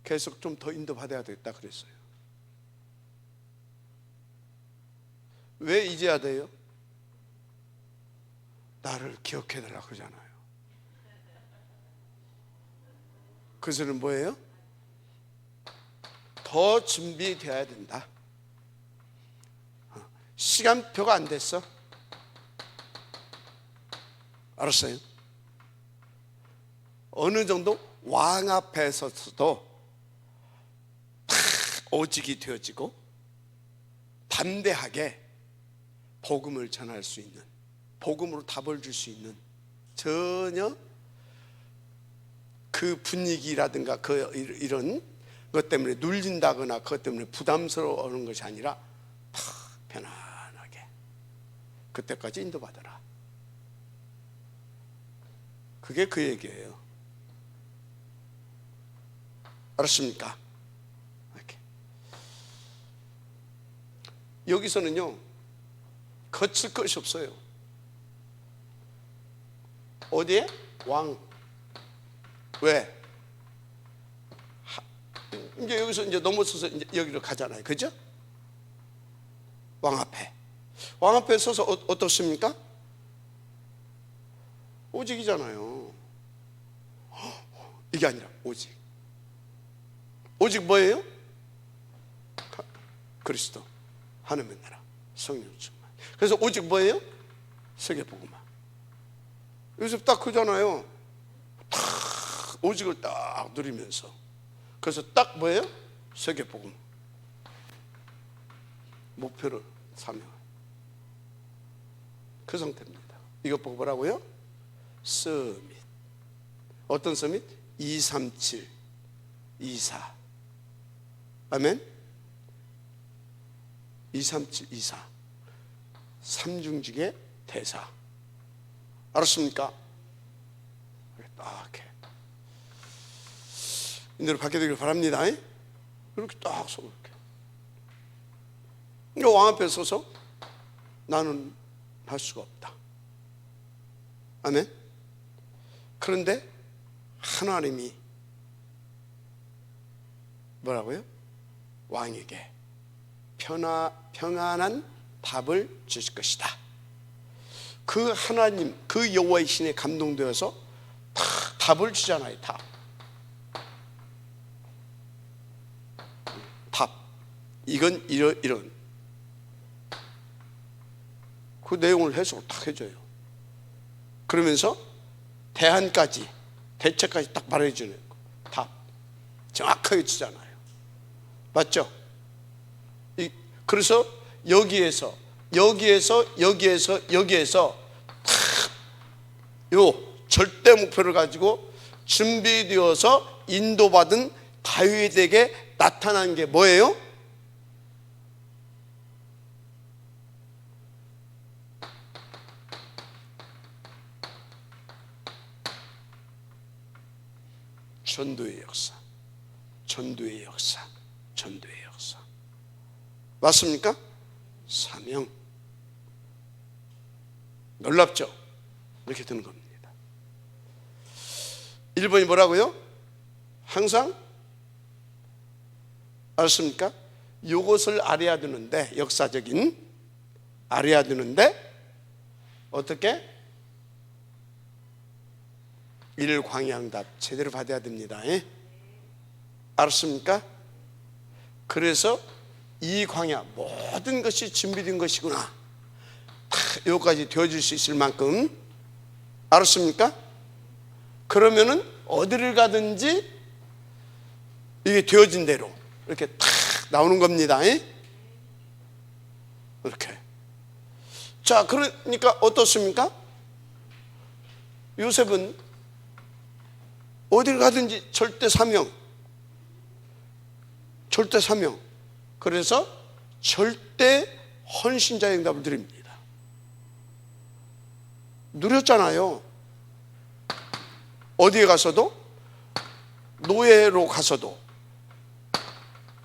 계속 좀 더 인도받아야 되겠다 그랬어요. 왜 잊어야 돼요? 나를 기억해달라 그러잖아요. 그것은 뭐예요? 더 준비되어야 된다. 시간표가 안 됐어. 알았어요? 어느 정도 왕 앞에 서서도 오직이 되어지고 담대하게 복음을 전할 수 있는, 복음으로 답을 줄 수 있는, 전혀 그 분위기라든가 이런 것 때문에 눌린다거나 그것 때문에 부담스러워하는 것이 아니라 다 편안하게 그때까지 인도받아라. 그게 그 얘기예요. 알았습니까? 이렇게. 여기서는요 거칠 것이 없어요. 어디에? 왕. 왜? 이제 여기서 이제 넘어서서 이제 여기로 가잖아요. 그죠? 왕 앞에. 왕 앞에 서서 어떻습니까? 오직이잖아요. 이게 아니라 오직. 오직 뭐예요? 그리스도, 하나님의 나라, 성령 충만. 그래서 오직 뭐예요? 세계복음화. 여기서 딱 그잖아요. 딱 오직을 딱 누리면서. 그래서 딱 뭐예요? 세계복음. 목표를 사명할. 그 상태입니다. 이것 보고 뭐라고요? 서밋. 어떤 서밋? 237, 24. 아멘? 237, 24. 삼중직의 대사. 알았습니까? 딱 해. 인대로 받게 되길 바랍니다. 이렇게 딱 서고 이렇게. 왕 앞에 서서 나는 할 수가 없다. 아멘? 그런데 하나님이 뭐라고요? 왕에게 평안한 답을 주실 것이다. 그 하나님, 그 여호와의 신에 감동되어서 다 답을 주잖아요. 답. 이건 이런 그 내용을 해석을 딱 해줘요. 그러면서 대안까지, 대책까지 딱 말해주는 답 정확하게 주잖아요. 맞죠? 그래서 여기에서 요 절대 목표를 가지고 준비되어서 인도받은 다윗에게 나타난 게 뭐예요? 전도의 역사, 전도의 역사, 전도의 역사. 맞습니까? 사명. 놀랍죠? 이렇게 되는 겁니다. 1번이 뭐라고요? 항상 알았습니까? 이것을 알아야 되는데, 역사적인 알아야 되는데 어떻게? 일광양답 제대로 받아야 됩니다. 알았습니까? 그래서 이 광야 모든 것이 준비된 것이구나. 여기까지 되어줄 수 있을 만큼. 알았습니까? 그러면은 어디를 가든지 이게 되어진 대로 이렇게 탁 나오는 겁니다. 이렇게. 자, 그러니까 어떻습니까? 요셉은 어딜 가든지 절대 사명. 절대 사명. 그래서 절대 헌신자의 응답을 드립니다. 누렸잖아요. 어디에 가서도, 노예로 가서도,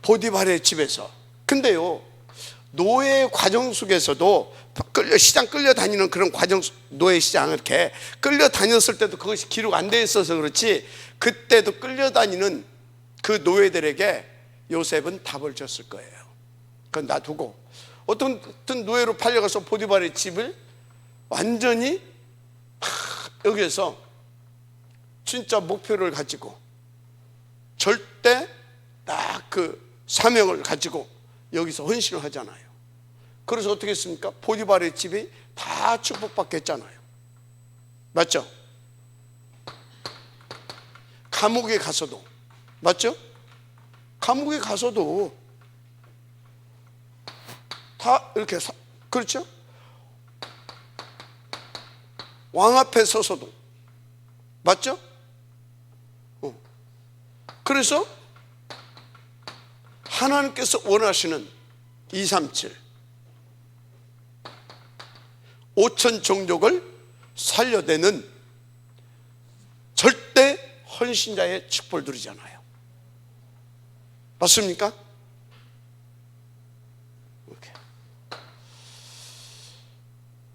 보디발의 집에서. 근데요, 노예 과정 속에서도 시장 끌려다니는 그런 과정, 노예 시장 이렇게 끌려다녔을 때도 그것이 기록 안 돼 있어서 그렇지, 그때도 끌려다니는 그 노예들에게 요셉은 답을 줬을 거예요. 그건 놔두고 어떤 노예로 팔려가서 보디발의 집을 완전히 여기에서 진짜 목표를 가지고 절대 딱 그 사명을 가지고 여기서 헌신을 하잖아요. 그래서 어떻게 했습니까? 보디발의 집이 다 축복받겠잖아요. 맞죠? 감옥에 가서도. 맞죠? 감옥에 가서도 다 이렇게 그렇죠? 왕 앞에 서서도. 맞죠? 그래서 하나님께서 원하시는 237 5천 종족을 살려내는 절대 헌신자의 축복을 누리잖아요. 맞습니까? 이렇게.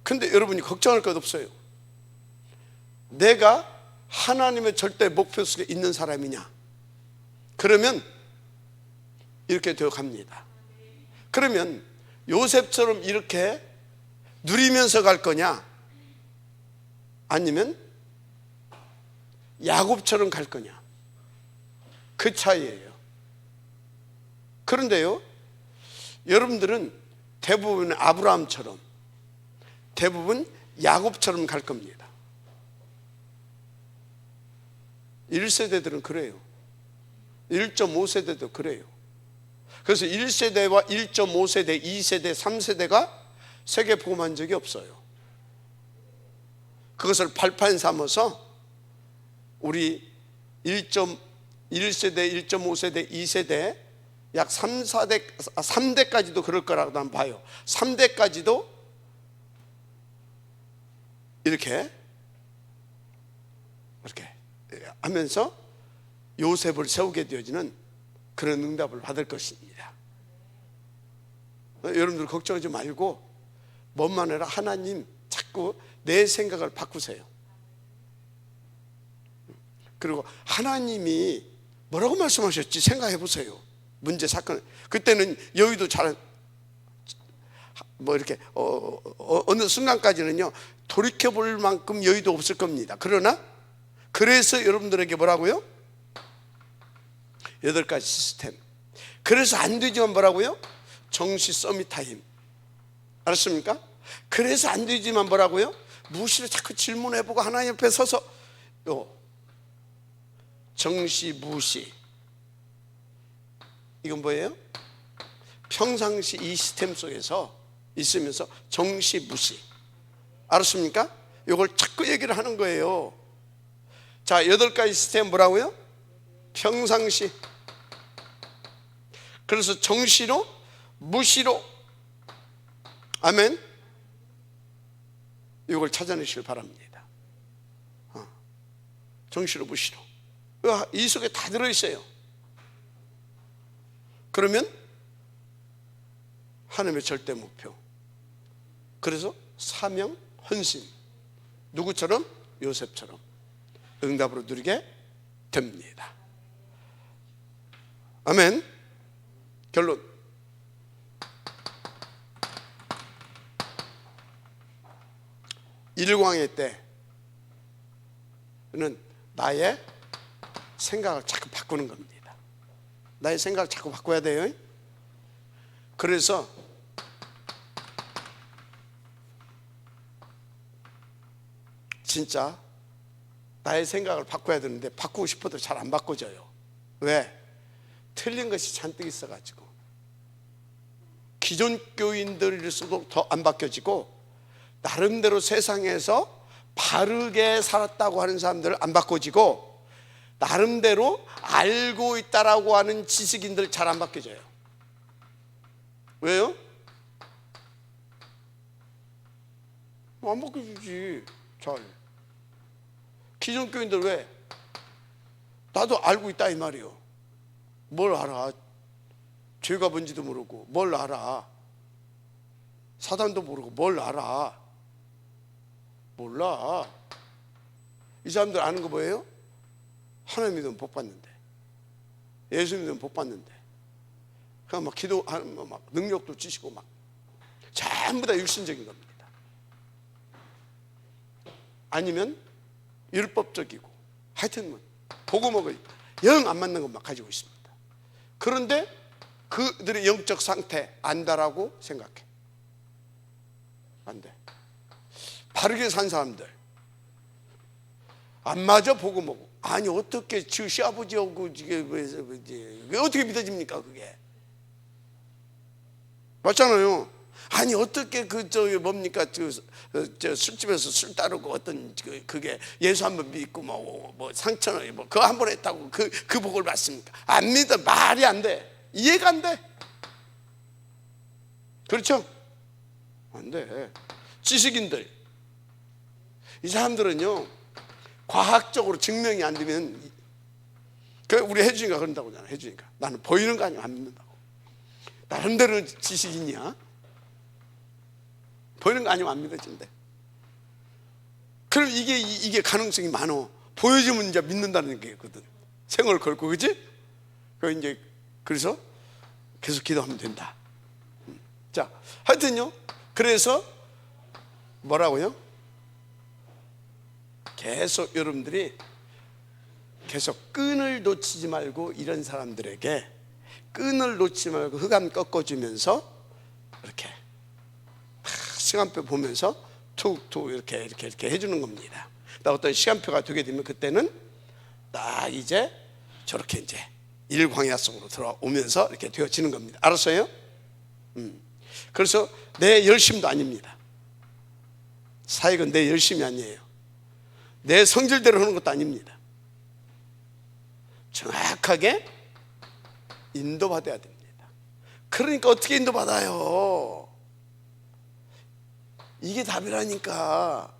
근데 여러분이 걱정할 것 없어요. 내가 하나님의 절대 목표 속에 있는 사람이냐? 그러면 이렇게 되어 갑니다. 그러면 요셉처럼 이렇게 누리면서 갈 거냐? 아니면 야곱처럼 갈 거냐? 그 차이예요. 그런데요, 여러분들은 대부분 아브라함처럼, 대부분 야곱처럼 갈 겁니다. 1세대들은 그래요. 1.5세대도 그래요. 그래서 1세대와 1.5세대, 2세대, 3세대가 세계 복음한 적이 없어요. 그것을 발판 삼아서 우리 1.1세대, 1.5세대, 2세대 약 3대까지도 그럴 거라고 난 봐요. 3대까지도 이렇게 하면서 요셉을 세우게 되어지는 그런 응답을 받을 것입니다. 여러분들 걱정하지 말고 뭐만 해라, 하나님 자꾸 내 생각을 바꾸세요. 그리고 하나님이 뭐라고 말씀하셨지 생각해 보세요. 문제 사건, 그때는 여의도 잘 이렇게 어느 순간까지는요 돌이켜 볼 만큼 여의도 없을 겁니다. 그러나 그래서 여러분들에게 뭐라고요? 8가지 시스템. 그래서 안 되지만 뭐라고요? 정시 서밋 타임. 알았습니까? 그래서 안 되지만 뭐라고요? 무시를 자꾸 질문해보고 하나님 옆에 서서 정시 무시. 이건 뭐예요? 평상시 이 시스템 속에서 있으면서 정시 무시. 알았습니까? 이걸 자꾸 얘기를 하는 거예요. 자, 8가지 시스템 뭐라고요? 평상시. 그래서 정시로 무시로. 아멘. 이걸 찾아내시길 바랍니다. 정시로 무시로. 이 속에 다 들어있어요. 그러면 하나님의 절대 목표. 그래서 사명, 헌신. 누구처럼? 요셉처럼 응답으로 누리게 됩니다. 아멘. 결론. 일광의 때는 나의 생각을 자꾸 바꾸는 겁니다. 나의 생각을 자꾸 바꿔야 돼요. 그래서 진짜 나의 생각을 바꿔야 되는데 바꾸고 싶어도 잘 안 바꿔져요. 왜? 틀린 것이 잔뜩 있어가지고. 기존 교인들일수록 더 안 바뀌어지고, 나름대로 세상에서 바르게 살았다고 하는 사람들은 안 바꿔지고, 나름대로 알고 있다라고 하는 지식인들 잘 안 바뀌어져요. 왜요? 안 바뀌어지지 잘. 기존 교인들 왜? 나도 알고 있다 이 말이에요. 뭘 알아? 죄가 뭔지도 모르고 뭘 알아? 사단도 모르고 뭘 알아? 몰라. 이 사람들 아는 거 뭐예요? 하나님 믿으면 복 받는데, 예수 믿으면 복 받는데, 그냥 막 기도하는 막 능력도 지시고 막 전부 다 육신적인 겁니다. 아니면 율법적이고 하여튼 뭐 복음하고 영 안 맞는 것만 가지고 있습니다. 그런데 그들의 영적 상태 안다라고 생각해. 안 돼. 바르게 산 사람들 안 맞아. 복음하고. 아니 어떻게 지 시아버지하고 이게 어떻게 믿어집니까? 그게 맞잖아요. 아니 어떻게 뭡니까? 술집에서 술 따르고 어떤 그게 예수 한번 믿고 뭐 상처는 뭐 그거 한 번 했다고 그 복을 받습니까? 안 믿어. 말이 안 돼. 이해가 안 돼. 그렇죠? 안 돼. 지식인들, 이 사람들은요 과학적으로 증명이 안 되면, 우리 혜준이가 그런다고 하잖아. 혜준이가 나는 보이는 거 아니면 안 믿는다고. 나름대로 지식이냐? 보이는 거 아니면 안 믿어진대. 그럼 이게 가능성이 많어. 보여주면 이제 믿는다는 게 있거든. 생을 걸고, 그지? 그래서 계속 기도하면 된다. 자, 하여튼요. 그래서 뭐라고요? 계속 여러분들이 계속 끈을 놓치지 말고, 이런 사람들에게 끈을 놓치지 말고 흑암 꺾어주면서 이렇게 시간표 보면서 툭툭 이렇게 해주는 겁니다. 어떤 시간표가 되게 되면 그때는 딱 이제 저렇게 이제 일광야 속으로 들어오면서 이렇게 되어지는 겁니다. 알았어요? 그래서 내 열심도 아닙니다. 사역은 내 열심이 아니에요. 내 성질대로 하는 것도 아닙니다. 정확하게 인도받아야 됩니다. 그러니까 어떻게 인도받아요? 이게 답이라니까.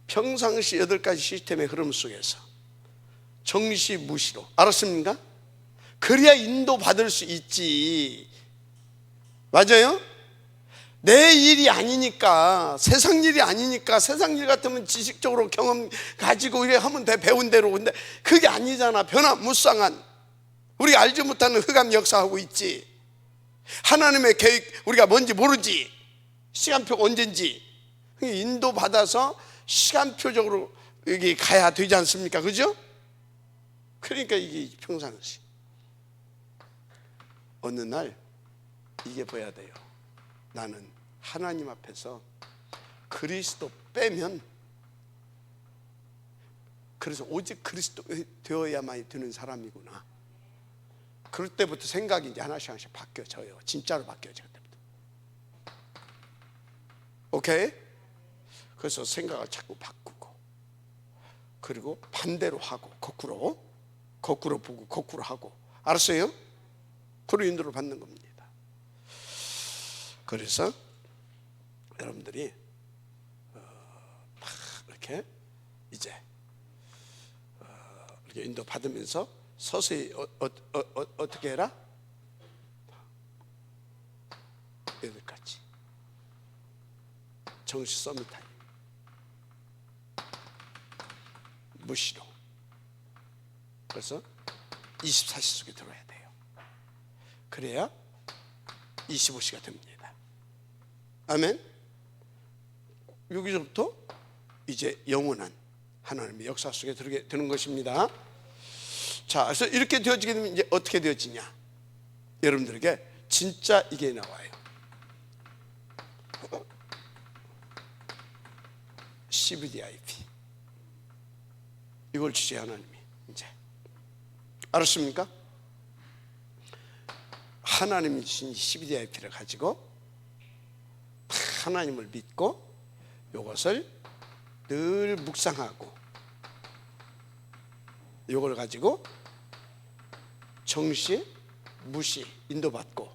평상시 8가지 시스템의 흐름 속에서 정시, 무시로. 알았습니까? 그래야 인도받을 수 있지. 맞아요? 내 일이 아니니까, 세상 일이 아니니까. 세상 일 같으면 지식적으로 경험 가지고 이래 하면 돼, 배운 대로. 근데 그게 아니잖아. 변화무쌍한, 우리가 알지 못하는 흑암 역사하고 있지. 하나님의 계획 우리가 뭔지 모르지. 시간표가 언젠지. 인도받아서 시간표적으로 여기 가야 되지 않습니까? 그죠? 그러니까 이게 평상시. 어느 날 이게 보여야 돼요. 나는 하나님 앞에서 그리스도 빼면, 그래서 오직 그리스도 되어야만 되는 사람이구나. 그럴 때부터 생각이 이제 하나씩 바뀌어져요. 진짜로 바뀌어져요. 그때부터. 오케이? 그래서 생각을 자꾸 바꾸고, 그리고 반대로 하고, 거꾸로 보고 거꾸로 하고. 알았어요? 그로 인도를 받는 겁니다. 그래서 여러분들이 이렇게 이제 이렇게 인도 받으면서 서서히 어떻게 해라? 8가지 정시 서밋타임, 무시로. 그래서 24시 속에 들어야 돼요. 그래야 25시가 됩니다. 아멘. 여기서부터 이제 영원한 하나님의 역사 속에 들게 되는 것입니다. 자, 그래서 이렇게 되어지게 되면 이제 어떻게 되어지냐? 여러분들에게 진짜 이게 나와요. CVDIP. 이걸 주세요, 하나님이. 이제 알았습니까? 하나님이 주신 CVDIP를 가지고 하나님을 믿고 이것을 늘 묵상하고, 이걸 가지고 정시, 무시, 인도받고,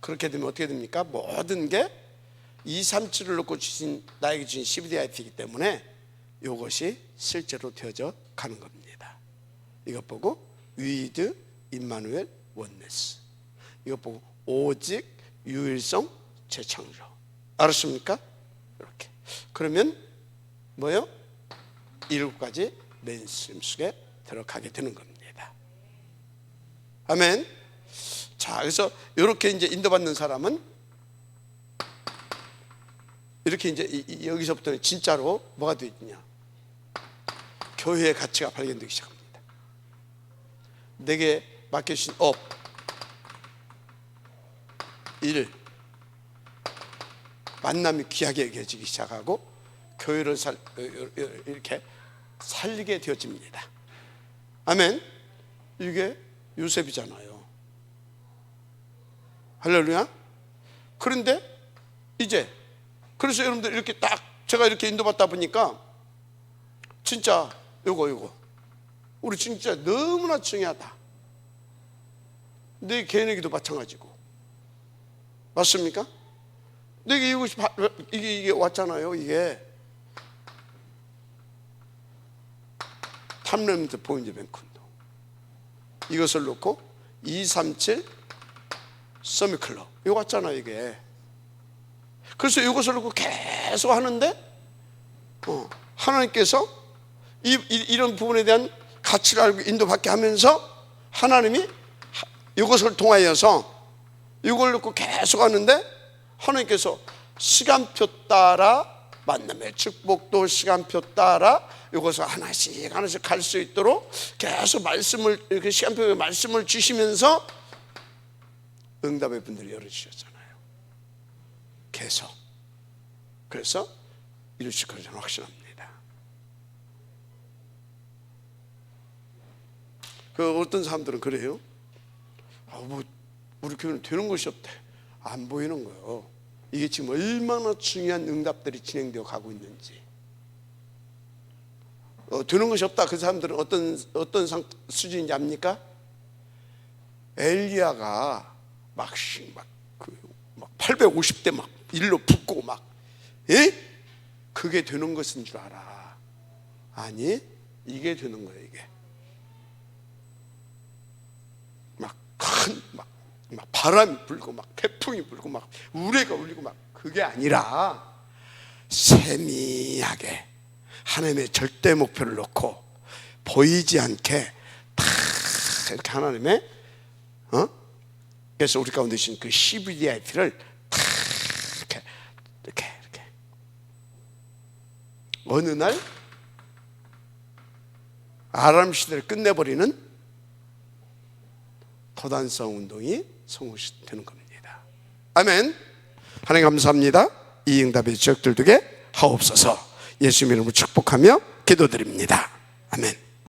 그렇게 되면 어떻게 됩니까? 모든 게 237을 놓고 주신, 나에게 주신 CVDIP이기 때문에 이것이 실제로 되어져 가는 겁니다. 이것 보고 위드 임마누엘 원네스, 이것 보고 오직 유일성 재창조. 알았습니까? 이렇게. 그러면 뭐요? 7가지 메인스트림 속에 들어가게 되는 겁니다. 아멘. 자, 그래서 이렇게 이제 인도받는 사람은 이렇게 이제 여기서부터 진짜로 뭐가 되느냐? 교회의 가치가 발견되기 시작합니다. 내게 맡겨주신 업, 일, 만남이 귀하게 여겨지기 시작하고 교회를 이렇게 살리게 되어집니다. 아멘. 이게 요셉이잖아요. 할렐루야. 그런데 이제 그래서 여러분들 이렇게 딱 제가 이렇게 인도받다 보니까 진짜 요거 우리 진짜 너무나 중요하다. 내 개인에게도 마찬가지고. 맞습니까? 내게 이게 왔잖아요. 이게 탐렘트 포인트 뱅크운동. 이것을 놓고 237 서밋클럽 이거 왔잖아요. 이게. 그래서 이것을 놓고 계속 하는데 하나님께서 이런 부분에 대한 가치를 알고 인도받게 하면서 하나님이 이것을 통하여서 이걸 놓고 계속 하는데 하나님께서 시간표 따라 만남의 축복도 시간표 따라 이것을 하나씩 하나씩 갈 수 있도록 계속 말씀을 이렇게 시간표에 말씀을 주시면서 응답의 분들이 열어주셨잖아요. 계속. 그래서 이루실 것을 저는 확신합니다. 그 어떤 사람들은 그래요. 뭐 우리 교회는 되는 것이 없대. 안 보이는 거예요. 이게 지금 얼마나 중요한 응답들이 진행되어 가고 있는지. 되는 것이 없다. 그 사람들은 어떤 수준인지 압니까? 엘리야가 막 850대 막 일로 붙고 막, 그게 되는 것인 줄 알아. 아니, 이게 되는 거예요. 이게 막 바람이 불고 막 태풍이 불고 막 우레가 울리고 막 그게 아니라 세미하게 하나님의 절대 목표를 놓고 보이지 않게 다 이렇게 하나님의 그래서 우리 가운데 계신 그 CVDIP를 다 이렇게 어느 날 아람 시대를 끝내버리는 도단성 운동이 성공되는 겁니다. 아멘. 하나님 감사합니다. 이 응답의 지역들 되게 하옵소서. 예수 이름으로 축복하며 기도드립니다. 아멘.